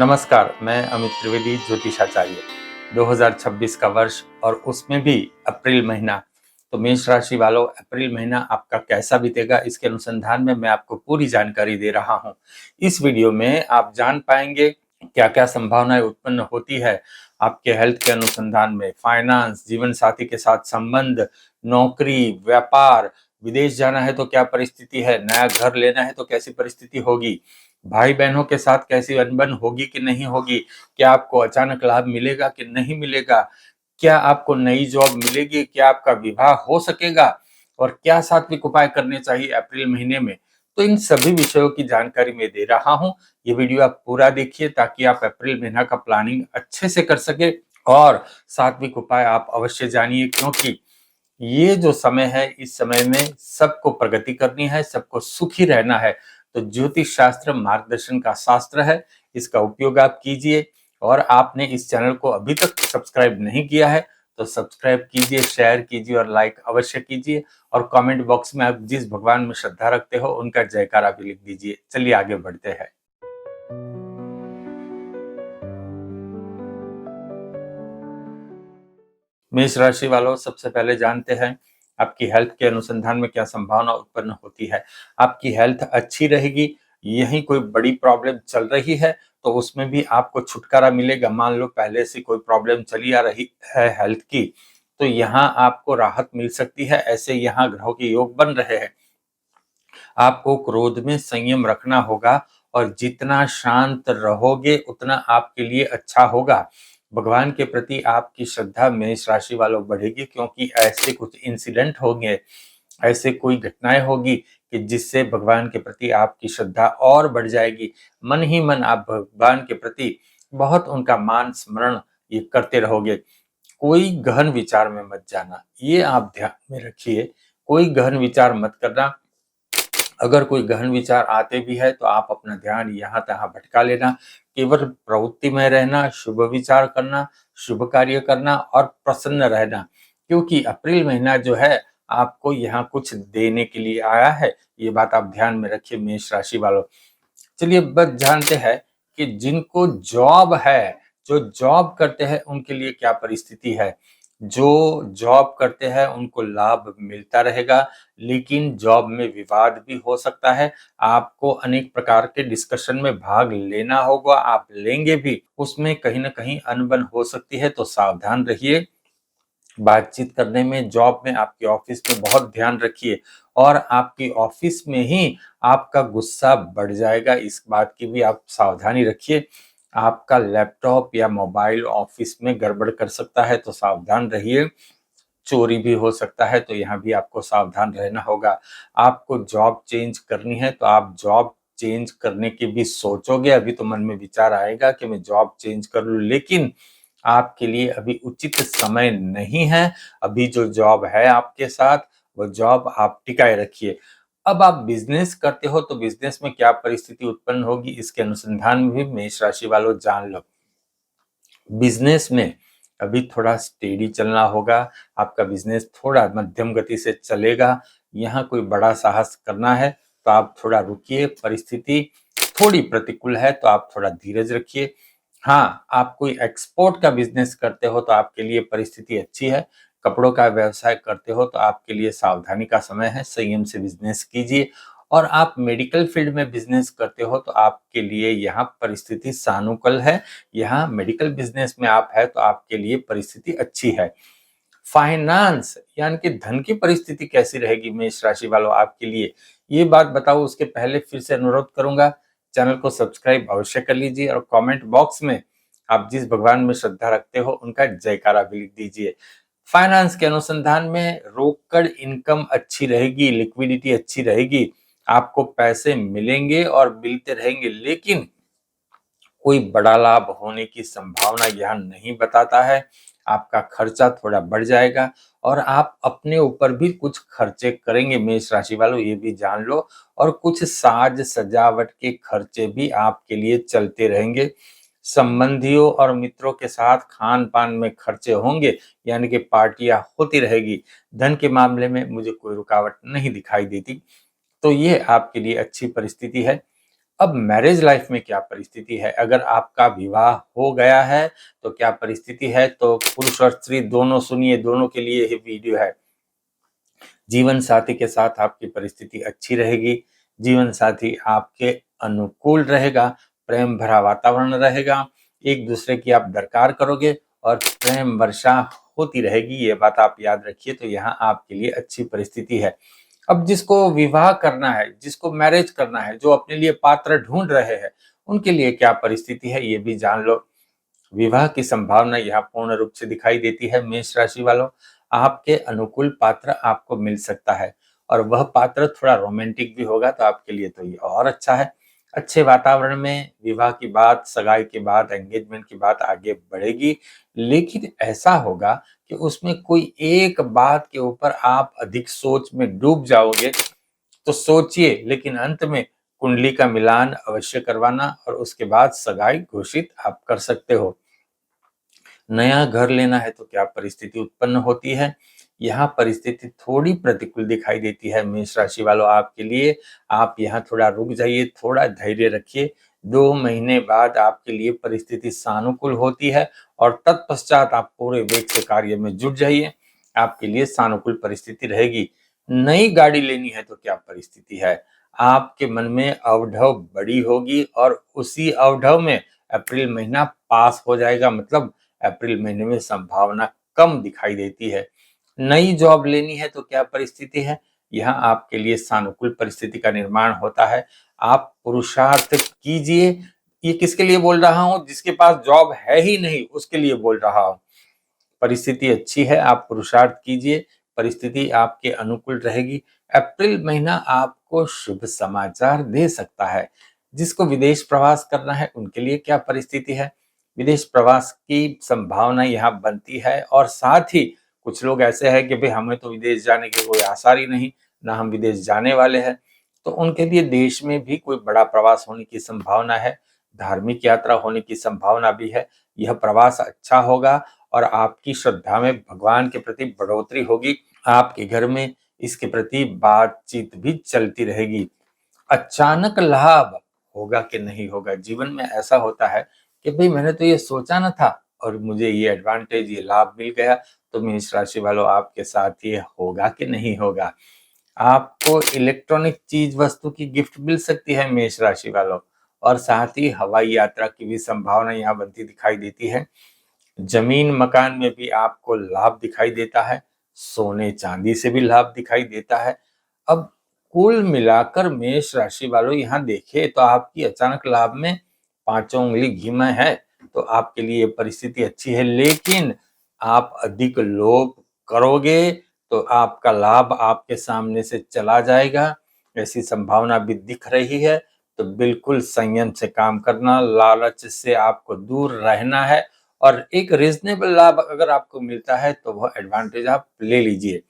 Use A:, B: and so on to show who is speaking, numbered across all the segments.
A: नमस्कार, मैं अमित त्रिवेदी, ज्योतिषाचार्य। 2026 का वर्ष और उसमें भी अप्रैल महीना। तो मेष राशि वालों, अप्रैल महीना आपका कैसा बीतेगा, इसके अनुसंधान में मैं आपको पूरी जानकारी दे रहा हूं। इस वीडियो में आप जान पाएंगे क्या क्या संभावनाएं उत्पन्न होती है आपके हेल्थ के अनुसंधान में, फाइनेंस, जीवन साथी के साथ संबंध, नौकरी, व्यापार, विदेश जाना है तो क्या परिस्थिति है, नया घर लेना है तो कैसी परिस्थिति होगी, भाई बहनों के साथ कैसी अनबन होगी कि नहीं होगी, क्या आपको अचानक लाभ मिलेगा कि नहीं मिलेगा, क्या आपको नई जॉब मिलेगी, क्या आपका विवाह हो सकेगा और क्या सात्विक उपाय करने चाहिए अप्रैल महीने में। तो इन सभी विषयों की जानकारी मैं दे रहा हूं। ये वीडियो आप पूरा देखिए ताकि आप अप्रैल महीना का प्लानिंग अच्छे से कर सके और सात्विक उपाय आप अवश्य जानिए, क्योंकि ये जो समय है, इस समय में सबको प्रगति करनी है, सबको सुखी रहना है। तो ज्योतिष शास्त्र मार्गदर्शन का शास्त्र है, इसका उपयोग आप कीजिए। और आपने इस चैनल को अभी तक सब्सक्राइब नहीं किया है तो सब्सक्राइब कीजिए, शेयर कीजिए और लाइक अवश्य कीजिए। और कमेंट बॉक्स में आप जिस भगवान में श्रद्धा रखते हो उनका जयकारा भी लिख दीजिए। चलिए आगे बढ़ते हैं। मेष राशि वालों, सबसे पहले जानते हैं आपकी हेल्थ के अनुसंधान में क्या संभावना उत्पन्न होती है। आपकी हेल्थ अच्छी रहेगी, यही कोई बड़ी प्रॉब्लम चल रही है तो उसमें भी आपको छुटकारा मिलेगा। मान लो पहले से कोई प्रॉब्लम चली आ रही है हेल्थ की, तो यहाँ आपको राहत मिल सकती है। ऐसे यहाँ ग्रहों के योग बन रहे हैं। आपको क्रोध में संयम रखना होगा और जितना शांत रहोगे उतना आपके लिए अच्छा होगा। भगवान के प्रति आपकी श्रद्धा मेष राशि वालों बढ़ेगी, क्योंकि ऐसे कुछ इंसिडेंट होंगे, ऐसे कोई घटनाएं होगी कि जिससे भगवान के प्रति आपकी श्रद्धा और बढ़ जाएगी। मन ही मन आप भगवान के प्रति बहुत उनका मान स्मरण ये करते रहोगे। कोई गहन विचार में मत जाना, ये आप ध्यान में रखिए। कोई गहन विचार मत करना। अगर कोई गहन विचार आते भी है तो आप अपना ध्यान यहाँ तहाँ भटका लेना। केवल प्रवृत्ति में रहना, शुभ विचार करना, शुभ कार्य करना और प्रसन्न रहना, क्योंकि अप्रैल महीना जो है आपको यहाँ कुछ देने के लिए आया है। ये बात आप ध्यान में रखिए मेष राशि वालों। चलिए बस जानते हैं कि जिनको जॉब है, जो जॉब करते हैं उनके लिए क्या परिस्थिति है। जो जॉब करते हैं उनको लाभ मिलता रहेगा, लेकिन जॉब में विवाद भी हो सकता है। आपको अनेक प्रकार के डिस्कशन में भाग लेना होगा, आप लेंगे भी, उसमें कहीं ना कहीं अनबन हो सकती है, तो सावधान रहिए। बातचीत करने में, जॉब में, आपके ऑफिस में बहुत ध्यान रखिए। और आपकी ऑफिस में ही आपका गुस्सा बढ़ जाएगा, इस बात की भी आप सावधानी रखिए। आपका लैपटॉप या मोबाइल ऑफिस में गड़बड़ कर सकता है, तो सावधान रहिए। चोरी भी हो सकता है, तो यहाँ भी आपको सावधान रहना होगा। आपको जॉब चेंज करनी है तो आप जॉब चेंज करने की भी सोचोगे। अभी तो मन में विचार आएगा कि मैं जॉब चेंज कर लूं, लेकिन आपके लिए अभी उचित समय नहीं है। अभी जो जॉब है आपके साथ, वो जॉब आप टिकाए रखिए। अब आप बिजनेस करते हो तो बिजनेस में क्या परिस्थिति उत्पन्न होगी, इसके अनुसंधान में भी मेष राशि वालों जान लो। बिजनेस में अभी थोड़ा स्टेडी चलना होगा। आपका बिजनेस थोड़ा मध्यम गति से चलेगा। यहाँ कोई बड़ा साहस करना है तो आप थोड़ा रुकिए। परिस्थिति थोड़ी प्रतिकूल है तो आप थोड़ा धीरज रखिए। हाँ, आप कोई एक्सपोर्ट का बिजनेस करते हो तो आपके लिए परिस्थिति अच्छी है। कपड़ों का व्यवसाय करते हो तो आपके लिए सावधानी का समय है, संयम से बिजनेस कीजिए। और आप मेडिकल फील्ड में बिजनेस करते हो तो आपके लिए यहाँ परिस्थिति सानुकूल है। यहाँ मेडिकल बिजनेस में आप है तो आपके लिए परिस्थिति अच्छी है। फाइनेंस यानी कि धन की परिस्थिति कैसी रहेगी मेष राशि वालों आपके लिए, ये बात बताओ। उसके पहले फिर से अनुरोध करूंगा, चैनल को सब्सक्राइब अवश्य कर लीजिए और कमेंट बॉक्स में आप जिस भगवान में श्रद्धा रखते हो उनका जयकारा भी लिख दीजिए। फाइनेंस के अनुसंधान में रोकड़ इनकम अच्छी रहेगी, लिक्विडिटी अच्छी रहेगी। आपको पैसे मिलेंगे और मिलते रहेंगे, लेकिन कोई बड़ा लाभ होने की संभावना यह नहीं बताता है। आपका खर्चा थोड़ा बढ़ जाएगा और आप अपने ऊपर भी कुछ खर्चे करेंगे मेष राशि वालों, ये भी जान लो। और कुछ साज सजावट के खर्चे भी आपके लिए चलते रहेंगे। संबंधियों और मित्रों के साथ खान पान में खर्चे होंगे, यानी कि पार्टियां होती रहेगी। धन के मामले में मुझे कोई रुकावट नहीं दिखाई देती, तो ये आपके लिए अच्छी परिस्थिति है। अब मैरिज लाइफ में क्या परिस्थिति है? अगर आपका विवाह हो गया है तो क्या परिस्थिति है? तो पुरुष और स्त्री दोनों सुनिए, दोनों के लिए ये वीडियो है। जीवन साथी के साथ आपकी परिस्थिति अच्छी रहेगी, जीवन साथी आपके अनुकूल रहेगा, प्रेम भरा वातावरण रहेगा, एक दूसरे की आप दरकार करोगे और प्रेम वर्षा होती रहेगी, ये बात आप याद रखिए। तो यहाँ आपके लिए अच्छी परिस्थिति है। अब जिसको विवाह करना है, जिसको मैरिज करना है, जो अपने लिए पात्र ढूंढ रहे हैं, उनके लिए क्या परिस्थिति है ये भी जान लो। विवाह की संभावना यहाँ पूर्ण रूप से दिखाई देती है। मेष राशि वालों, आपके अनुकूल पात्र आपको मिल सकता है और वह पात्र थोड़ा रोमांटिक भी होगा, तो आपके लिए तो ये और अच्छा है। अच्छे वातावरण में विवाह की बात, सगाई की बात, एंगेजमेंट की बात आगे बढ़ेगी, लेकिन ऐसा होगा कि उसमें कोई एक बात के ऊपर आप अधिक सोच में डूब जाओगे। तो सोचिए, लेकिन अंत में कुंडली का मिलान अवश्य करवाना और उसके बाद सगाई घोषित आप कर सकते हो। नया घर लेना है तो क्या परिस्थिति उत्पन्न होती है? यहाँ परिस्थिति थोड़ी प्रतिकूल दिखाई देती है मेष राशि वालों आपके लिए। आप यहाँ थोड़ा रुक जाइए, थोड़ा धैर्य रखिए। 2 महीने बाद आपके लिए परिस्थिति सानुकूल होती है और तत्पश्चात आप पूरे वेग से कार्य में जुट जाइए। आपके लिए सानुकूल परिस्थिति रहेगी। नई गाड़ी लेनी है तो क्या परिस्थिति है? आपके मन में अवढव बड़ी होगी और उसी अवढव में अप्रैल महीना पास हो जाएगा, मतलब अप्रैल महीने में संभावना कम दिखाई देती है। नई जॉब लेनी है तो क्या परिस्थिति है? यहाँ आपके लिए सानुकूल परिस्थिति का निर्माण होता है। आप पुरुषार्थ कीजिए। ये किसके लिए बोल रहा हूँ? जिसके पास जॉब है ही नहीं, उसके लिए बोल रहा हूँ। परिस्थिति अच्छी है, आप पुरुषार्थ कीजिए, परिस्थिति आपके अनुकूल रहेगी। अप्रैल महीना आपको शुभ समाचार दे सकता है। जिसको विदेश प्रवास करना है उनके लिए क्या परिस्थिति है? विदेश प्रवास की संभावना यहाँ बनती है और साथ ही कुछ लोग ऐसे हैं कि भाई हमें तो विदेश जाने की कोई आसार ही नहीं, ना हम विदेश जाने वाले हैं, तो उनके लिए देश में भी कोई बड़ा प्रवास होने की संभावना है, धार्मिक यात्रा होने की संभावना भी है। यह प्रवास अच्छा होगा और आपकी श्रद्धा में भगवान के प्रति बढ़ोतरी होगी। आपके घर में इसके प्रति बातचीत भी चलती रहेगी। अचानक लाभ होगा कि नहीं होगा? जीवन में ऐसा होता है कि भाई मैंने तो ये सोचा ना था और मुझे ये एडवांटेज, ये लाभ मिल गया। तो मेष राशि वालों आपके साथ ये होगा कि नहीं होगा? आपको इलेक्ट्रॉनिक चीज वस्तु की गिफ्ट मिल सकती है मेष राशि वालों, और साथ ही हवाई यात्रा की भी संभावना यहाँ बनती दिखाई देती है। जमीन मकान में भी आपको लाभ दिखाई देता है, सोने चांदी से भी लाभ दिखाई देता है। अब कुल मिलाकर मेष राशि वालों यहाँ देखे तो आपकी अचानक लाभ में पांचों उंगली घी में है, तो आपके लिए परिस्थिति अच्छी है। लेकिन आप अधिक लोभ करोगे तो आपका लाभ आपके सामने से चला जाएगा, ऐसी संभावना भी दिख रही है। तो बिल्कुल संयम से काम करना, लालच से आपको दूर रहना है और एक रीजनेबल लाभ अगर आपको मिलता है तो वह एडवांटेज आप ले लीजिए।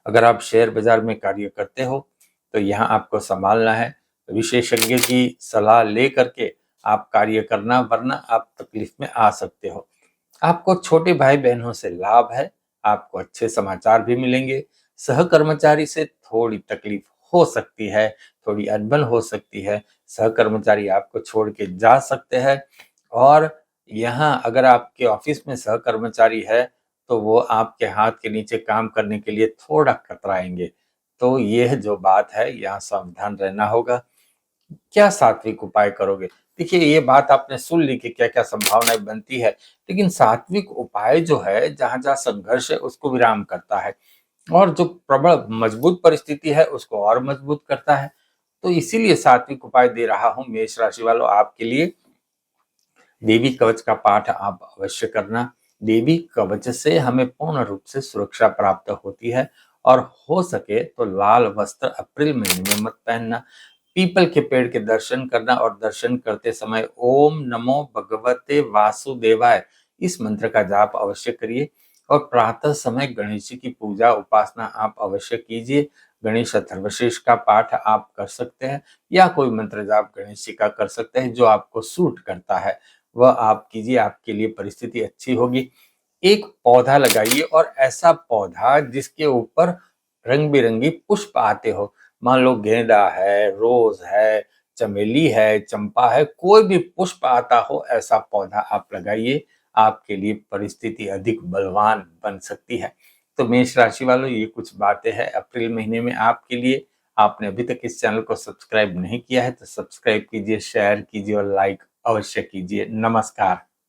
A: अगर आप शेयर बाजार में कार्य करते हो तो यहाँ आपको संभालना है, विशेषज्ञ की सलाह ले करके आप कार्य करना, वरना आप तकलीफ में आ सकते हो। आपको छोटे भाई बहनों से लाभ है, आपको अच्छे समाचार भी मिलेंगे। सहकर्मचारी से थोड़ी तकलीफ हो सकती है, थोड़ी अनबन हो सकती है, सहकर्मचारी आपको छोड़ के जा सकते हैं। और यहाँ अगर आपके ऑफिस में सहकर्मचारी है तो वो आपके हाथ के नीचे काम करने के लिए थोड़ा कतराएंगे। तो यह जो बात है, यहाँ सावधान रहना होगा। क्या सात्विक उपाय करोगे? देखिए, ये बात आपने सुन ली कि क्या-क्या संभावनाएं बनती है, लेकिन सात्विक उपाय जो है, जहाँ-जहाँ संघर्ष है उसको विराम करता है और जो प्रबल मजबूत परिस्थिति है उसको और मजबूत करता है। तो इसीलिए सात्विक उपाय दे रहा हूँ मेष राशि वालों आपके लिए। देवी कवच का पाठ आप अवश्य करना। देवी कवच से हमें पूर्ण रूप से सुरक्षा प्राप्त होती है और हो सके तो लाल वस्त्र अप्रैल महीने में मत पहनना। पीपल के पेड़ के दर्शन करना और दर्शन करते समय ओम नमो भगवते वासुदेवाय इस मंत्र का जाप अवश्य करिए और प्रातः समय गणेश जी की पूजा उपासना आप अवश्य कीजिए। गणेश अथर्वशीर्ष का पाठ आप कर सकते हैं या कोई मंत्र जाप गणेश जी का कर सकते हैं, जो आपको सूट करता है वह आप कीजिए, आपके लिए परिस्थिति अच्छी होगी। एक पौधा लगाइए और ऐसा पौधा जिसके ऊपर रंग बिरंगी पुष्प आते हो। मान लो गेंदा है, रोज है, चमेली है, चंपा है, कोई भी पुष्प आता हो ऐसा पौधा आप लगाइए, आपके लिए परिस्थिति अधिक बलवान बन सकती है। तो मेष राशि वालों, ये कुछ बातें हैं अप्रैल महीने में आपके लिए। आपने अभी तक इस चैनल को सब्सक्राइब नहीं किया है तो सब्सक्राइब कीजिए, शेयर कीजिए और लाइक अवश्य कीजिए। नमस्कार।